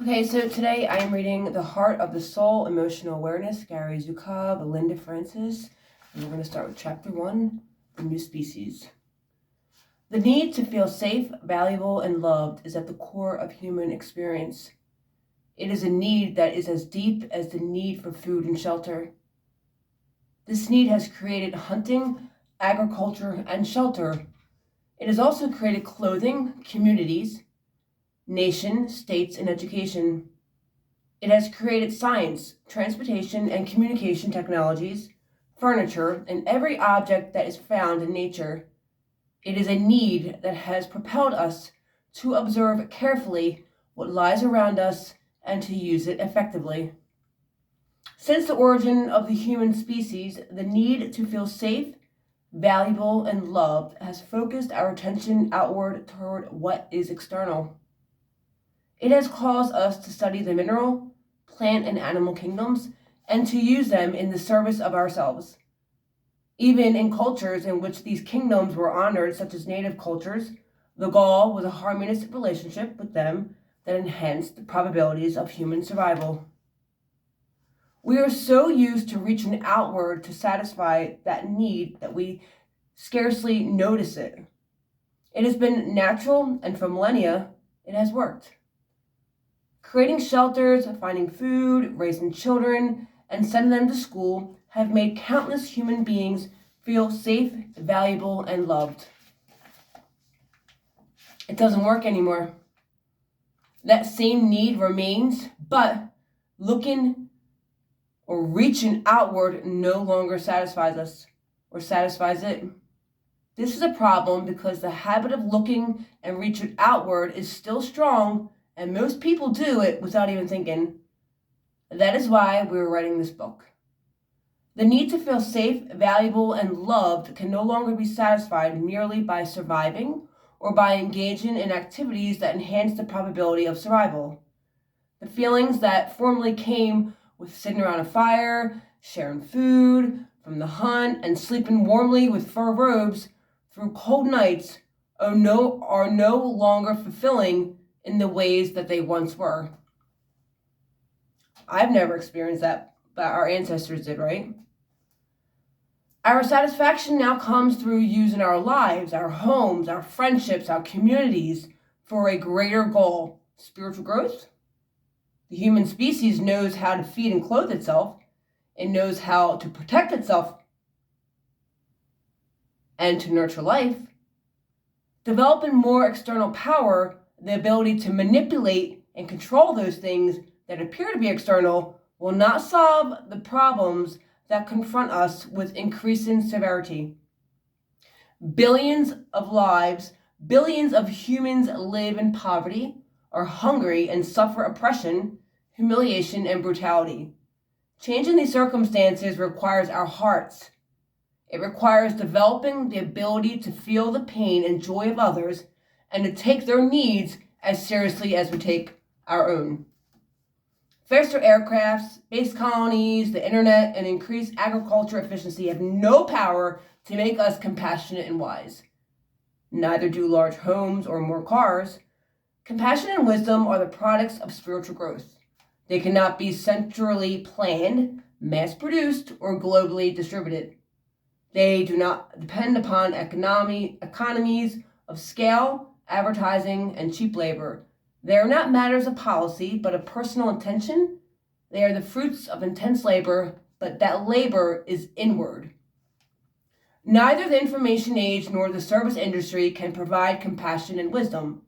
Okay, so today I am reading The Heart of the Soul, Emotional Awareness, Gary Zukav, Linda Francis, and we're going to start with Chapter 1, The New Species. The need to feel safe, valuable, and loved is at the core of human experience. It is a need that is as deep as the need for food and shelter. This need has created hunting, agriculture, and shelter. It has also created clothing, communities, nation, states, and education. It has created science, transportation, and communication technologies, furniture, and every object that is found in nature. It is a need that has propelled us to observe carefully what lies around us and to use it effectively. Since the origin of the human species, the need to feel safe, valuable, and loved has focused our attention outward toward what is external. It has caused us to study the mineral, plant, and animal kingdoms and to use them in the service of ourselves. Even in cultures in which these kingdoms were honored, such as native cultures, the goal was a harmonious relationship with them that enhanced the probabilities of human survival. We are so used to reaching outward to satisfy that need that we scarcely notice it. It has been natural, and for millennia, it has worked. Creating shelters, finding food, raising children, and sending them to school have made countless human beings feel safe, valuable, and loved. It doesn't work anymore. That same need remains, but looking or reaching outward no longer satisfies us or satisfies it. This is a problem because the habit of looking and reaching outward is still strong, and most people do it without even thinking. That is why we're writing this book. The need to feel safe, valuable, and loved can no longer be satisfied merely by surviving or by engaging in activities that enhance the probability of survival. The feelings that formerly came with sitting around a fire, sharing food from the hunt, and sleeping warmly with fur robes through cold nights are no longer fulfilling in the ways that they once were. I've never experienced that, but our ancestors did, right? Our satisfaction now comes through using our lives, our homes, our friendships, our communities for a greater goal, spiritual growth. The human species knows how to feed and clothe itself. It knows how to protect itself and to nurture life. Developing more external power, the ability to manipulate and control those things that appear to be external, will not solve the problems that confront us with increasing severity. Billions of lives, billions of humans live in poverty, are hungry, and suffer oppression, humiliation, and brutality. Changing these circumstances requires our hearts. It requires developing the ability to feel the pain and joy of others and to take their needs as seriously as we take our own. Faster aircrafts, space colonies, the internet, and increased agriculture efficiency have no power to make us compassionate and wise. Neither do large homes or more cars. Compassion and wisdom are the products of spiritual growth. They cannot be centrally planned, mass-produced, or globally distributed. They do not depend upon economies of scale, advertising, and cheap labor. They are not matters of policy, but of personal intention. They are the fruits of intense labor, but that labor is inward. Neither the information age nor the service industry can provide compassion and wisdom.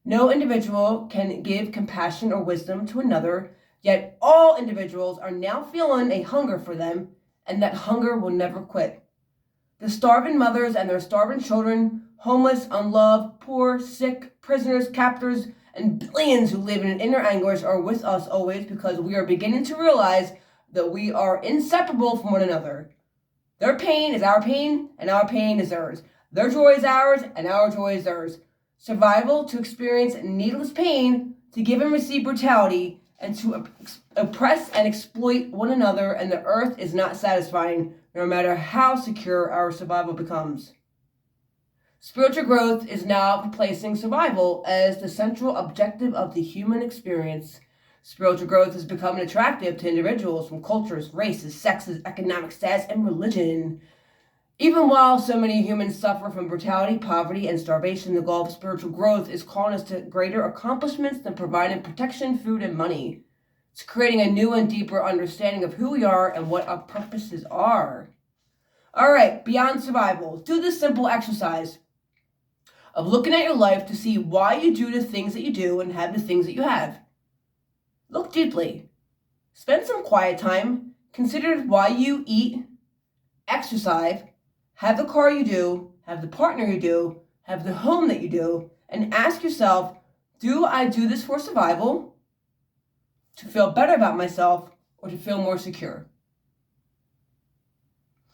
No individual can give compassion or wisdom to another, yet all individuals are now feeling a hunger for them, and that hunger will never quit. The starving mothers and their starving children, homeless, unloved, poor, sick, prisoners, captors, and billions who live in inner anguish are with us always because we are beginning to realize that we are inseparable from one another. Their pain is our pain, and our pain is theirs. Their joy is ours, and our joy is theirs. Survival to experience needless pain, to give and receive brutality, and to oppress and exploit one another, and the earth is not satisfying, no matter how secure our survival becomes. Spiritual growth is now replacing survival as the central objective of the human experience, Spiritual growth is becoming attractive to individuals from cultures, races, sexes, economic status, and religion. Even while so many humans suffer from brutality, poverty, and starvation, the goal of spiritual growth is calling us to greater accomplishments than providing protection, food, and money. It's creating a new and deeper understanding of who we are and what our purposes are. All right, beyond survival, do this simple exercise of looking at your life to see why you do the things that you do and have the things that you have. Look deeply. Spend some quiet time. Consider why you eat, exercise, have the car you do, have the partner you do, have the home that you do, and ask yourself, do I do this for survival, to feel better about myself, or to feel more secure?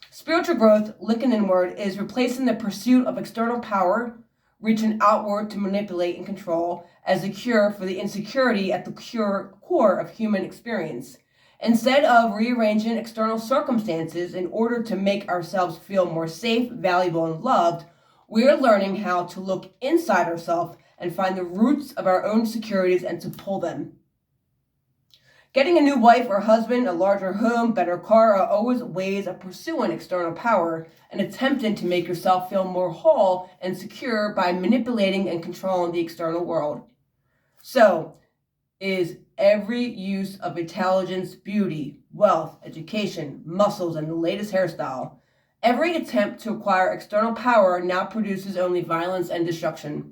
Spiritual growth, looking inward, is replacing the pursuit of external power, reaching outward to manipulate and control, as a cure for the insecurity at the core of human experience. Instead of rearranging external circumstances in order to make ourselves feel more safe, valuable, and loved, we are learning how to look inside ourselves and find the roots of our own insecurities and to pull them. Getting a new wife or husband, a larger home, better car are always ways of pursuing external power and attempting to make yourself feel more whole and secure by manipulating and controlling the external world. So, is every use of intelligence, beauty, wealth, education, muscles, and the latest hairstyle, every attempt to acquire external power now produces only violence and destruction.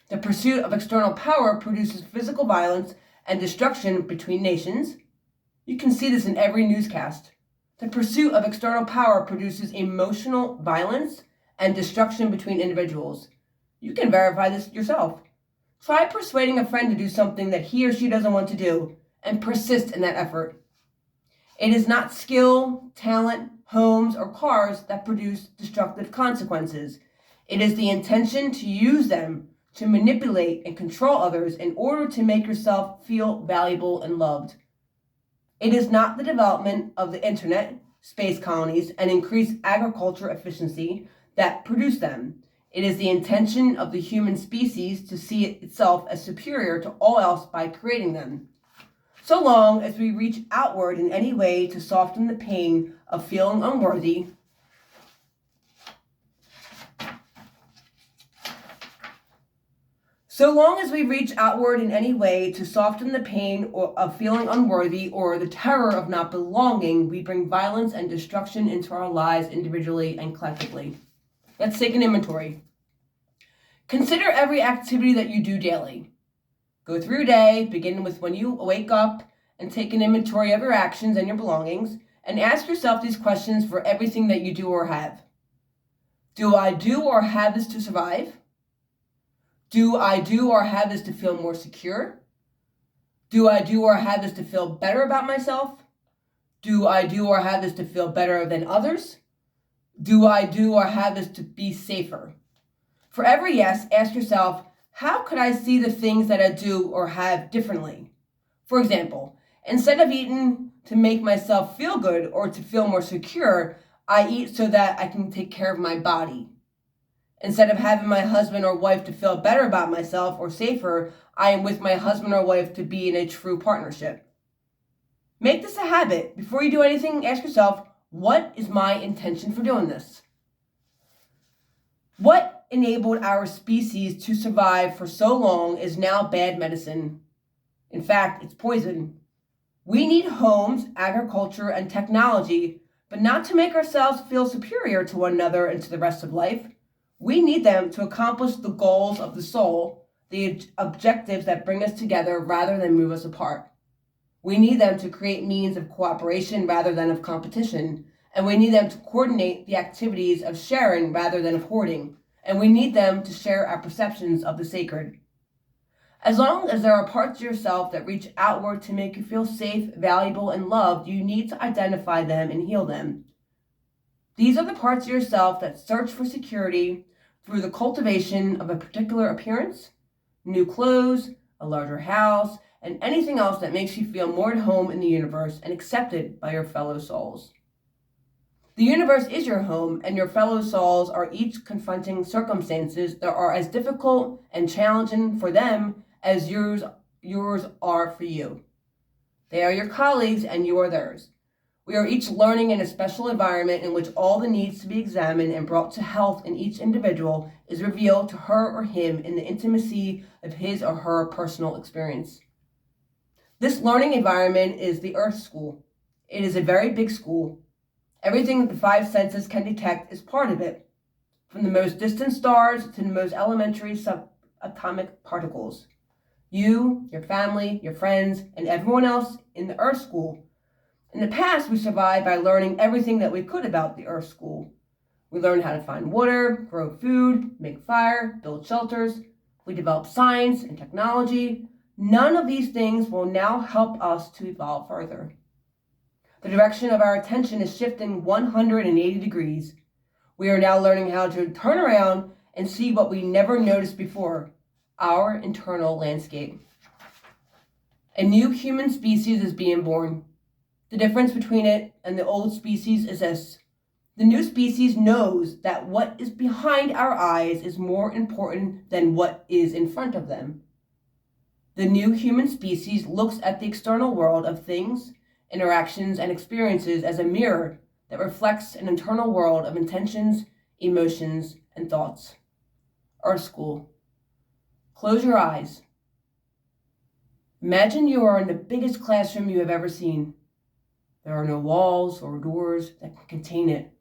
The pursuit of external power produces physical violence and destruction between nations. You can see this in every newscast. The pursuit of external power produces emotional violence and destruction between individuals. You can verify this yourself. Try persuading a friend to do something that he or she doesn't want to do and persist in that effort. It is not skill, talent, homes, or cars that produce destructive consequences. It is the intention to use them to manipulate and control others in order to make yourself feel valuable and loved. It is not the development of the internet, space colonies, and increased agriculture efficiency that produce them. It is the intention of the human species to see itself as superior to all else by creating them. So long as we reach outward in any way to soften the pain of feeling unworthy, of feeling unworthy or the terror of not belonging, we bring violence and destruction into our lives individually and collectively. Let's take an inventory. Consider every activity that you do daily. Go through your day, beginning with when you wake up, and take an inventory of your actions and your belongings, and ask yourself these questions for everything that you do or have. Do I do or have this to survive? Do I do or have this to feel more secure? Do I do or have this to feel better about myself? Do I do or have this to feel better than others? Do I do or have this to be safer? For every yes, ask yourself, how could I see the things that I do or have differently? For example, instead of eating to make myself feel good or to feel more secure, I eat so that I can take care of my body. Instead of having my husband or wife to feel better about myself or safer, I am with my husband or wife to be in a true partnership. Make this a habit. Before you do anything, ask yourself, what is my intention for doing this? What enabled our species to survive for so long is now bad medicine. In fact, it's poison. We need homes, agriculture, and technology, but not to make ourselves feel superior to one another and to the rest of life. We need them to accomplish the goals of the soul, the objectives that bring us together rather than move us apart. We need them to create means of cooperation rather than of competition, and we need them to coordinate the activities of sharing rather than of hoarding, and we need them to share our perceptions of the sacred. As long as there are parts of yourself that reach outward to make you feel safe, valuable, and loved, you need to identify them and heal them. These are the parts of yourself that search for security through the cultivation of a particular appearance, new clothes, a larger house, and anything else that makes you feel more at home in the universe and accepted by your fellow souls. The universe is your home, and your fellow souls are each confronting circumstances that are as difficult and challenging for them as yours are for you. They are your colleagues and you are theirs. We are each learning in a special environment in which all the needs to be examined and brought to health in each individual is revealed to her or him in the intimacy of his or her personal experience. This learning environment is the Earth School. It is a very big school. Everything that the five senses can detect is part of it, from the most distant stars to the most elementary subatomic particles. You, your family, your friends, and everyone else in the Earth School. In the past, we survived by learning everything that we could about the Earth School. We learned how to find water, grow food, make fire, build shelters. We developed science and technology. None of these things will now help us to evolve further. The direction of our attention is shifting 180 degrees. We are now learning how to turn around and see what we never noticed before, our internal landscape. A new human species is being born. The difference between it and the old species is this. The new species knows that what is behind our eyes is more important than what is in front of them. The new human species looks at the external world of things, interactions, and experiences as a mirror that reflects an internal world of intentions, emotions, and thoughts. Earth School. Close your eyes. Imagine you are in the biggest classroom you have ever seen. There are no walls or doors that can contain it.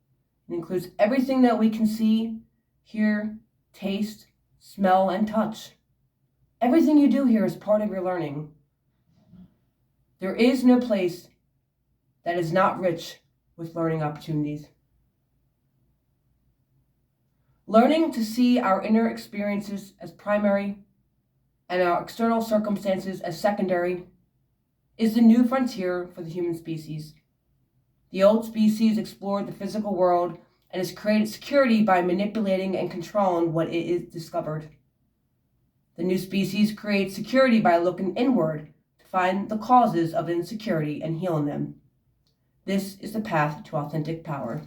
It includes everything that we can see, hear, taste, smell, and touch. Everything you do here is part of your learning. There is no place that is not rich with learning opportunities. Learning to see our inner experiences as primary and our external circumstances as secondary is the new frontier for the human species. The old species explored the physical world and has created security by manipulating and controlling what it is discovered. The new species creates security by looking inward to find the causes of insecurity and healing them. This is the path to authentic power.